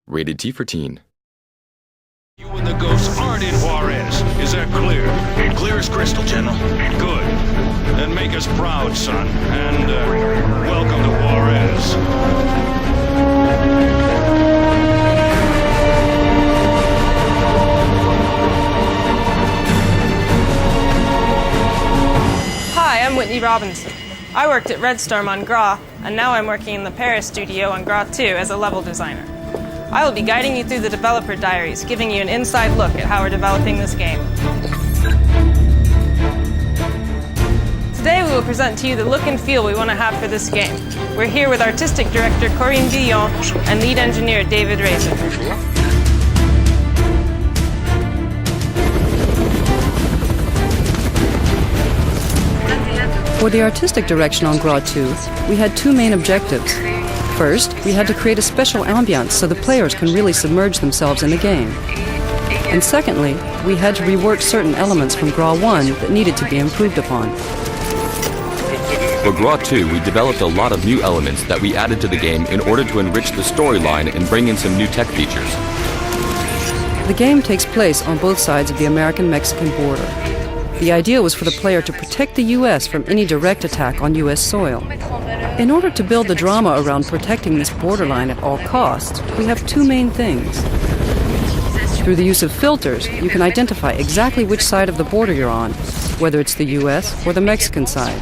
Rated T for Teen. You and the ghosts aren't in Juarez. Is that clear? Clear as crystal, General. Good. Then make us proud, son. And, welcome to Juarez. Hi, I'm Whitney Robinson. I worked at Red Storm on GRAW, and now I'm working in the Paris studio on GRAW 2 as a level designer. I will be guiding you through the developer diaries, giving you an inside look at how we're developing this game. Today we will present to you the look and feel we want to have for this game. We're here with artistic director Corinne Villon and lead engineer David Raisin. For the artistic direction on GRAW 2, we had two main objectives. First, we had to create a special ambiance so the players can really submerge themselves in the game. And secondly, we had to rework certain elements from GRAW 1 that needed to be improved upon. For GRAW 2, we developed a lot of new elements that we added to the game in order to enrich the storyline and bring in some new tech features. The game takes place on both sides of the American-Mexican border. The idea was for the player to protect the U.S. from any direct attack on U.S. soil. In order to build the drama around protecting this borderline at all costs, we have two main things. Through the use of filters, you can identify exactly which side of the border you're on, whether it's the U.S. or the Mexican side.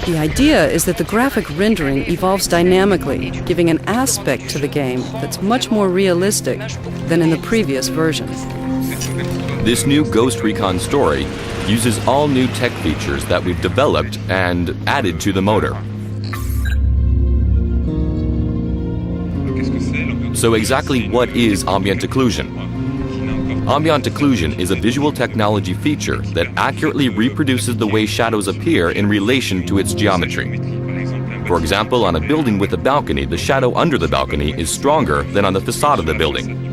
The idea is that the graphic rendering evolves dynamically, giving an aspect to the game that's much more realistic than in the previous version. This new Ghost Recon story uses all new tech features that we've developed and added to the motor. So exactly what is ambient occlusion? Ambient occlusion is a visual technology feature that accurately reproduces the way shadows appear in relation to its geometry. For example, on a building with a balcony, the shadow under the balcony is stronger than on the facade of the building.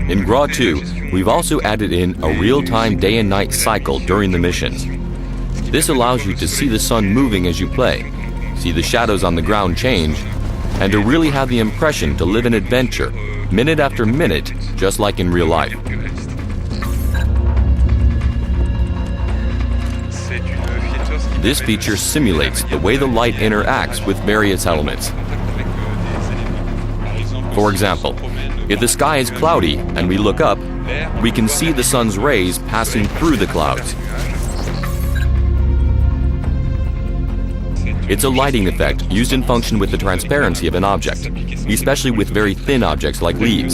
In GRAW 2, we've also added in a real-time day and night cycle during the missions. This allows you to see the sun moving as you play, see the shadows on the ground change, and to really have the impression to live an adventure, minute after minute, just like in real life. This feature simulates the way the light interacts with various elements. For example, if the sky is cloudy and we look up, we can see the sun's rays passing through the clouds. It's a lighting effect used in function with the transparency of an object, especially with very thin objects like leaves.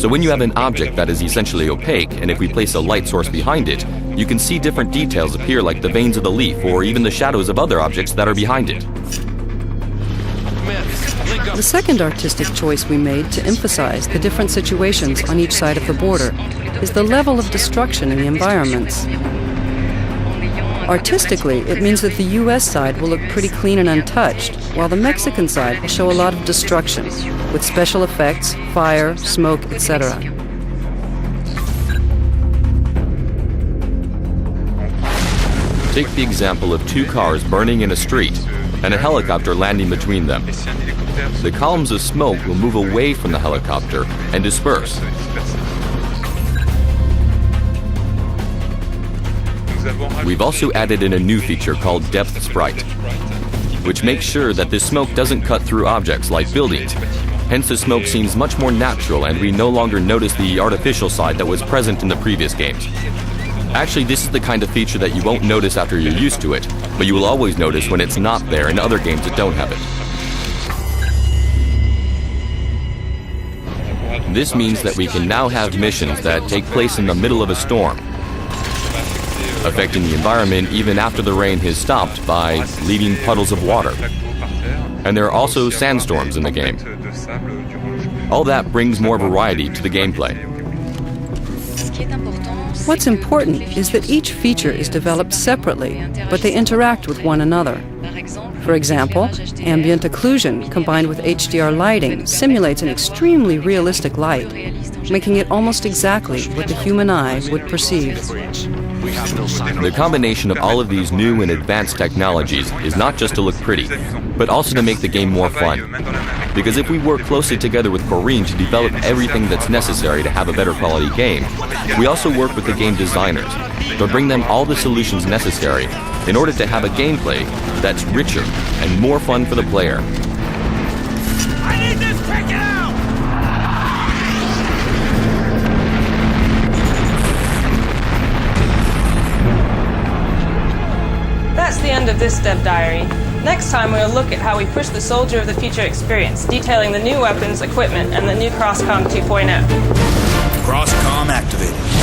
So when you have an object that is essentially opaque, and if we place a light source behind it, you can see different details appear like the veins of the leaf or even the shadows of other objects that are behind it. The second artistic choice we made to emphasize the different situations on each side of the border is the level of destruction in the environments. Artistically, it means that the U.S. side will look pretty clean and untouched, while the Mexican side will show a lot of destruction, with special effects, fire, smoke, etc. Take the example of two cars burning in a street and a helicopter landing between them. The columns of smoke will move away from the helicopter and disperse. We've also added in a new feature called Depth Sprite, which makes sure that this smoke doesn't cut through objects like buildings. Hence the smoke seems much more natural and we no longer notice the artificial side that was present in the previous games. Actually, this is the kind of feature that you won't notice after you're used to it, but you will always notice when it's not there in other games that don't have it. This means that we can now have missions that take place in the middle of a storm, affecting the environment even after the rain has stopped by leaving puddles of water. And there are also sandstorms in the game. All that brings more variety to the gameplay. What's important is that each feature is developed separately, but they interact with one another. For example, ambient occlusion combined with HDR lighting simulates an extremely realistic light, making it almost exactly what the human eye would perceive. We have till Saturday. The combination of all of these new and advanced technologies is not just to look pretty, but also to make the game more fun. Because if we work closely together with Corrine to develop everything that's necessary to have a better quality game, we also work with the game designers to bring them all the solutions necessary in order to have a gameplay that's richer and more fun for the player. I need this taken out! That's the end of this dev diary. Next time we'll look at how we push the Soldier of the Future experience, detailing the new weapons, equipment, and the new Crosscom 2.0. Crosscom activated.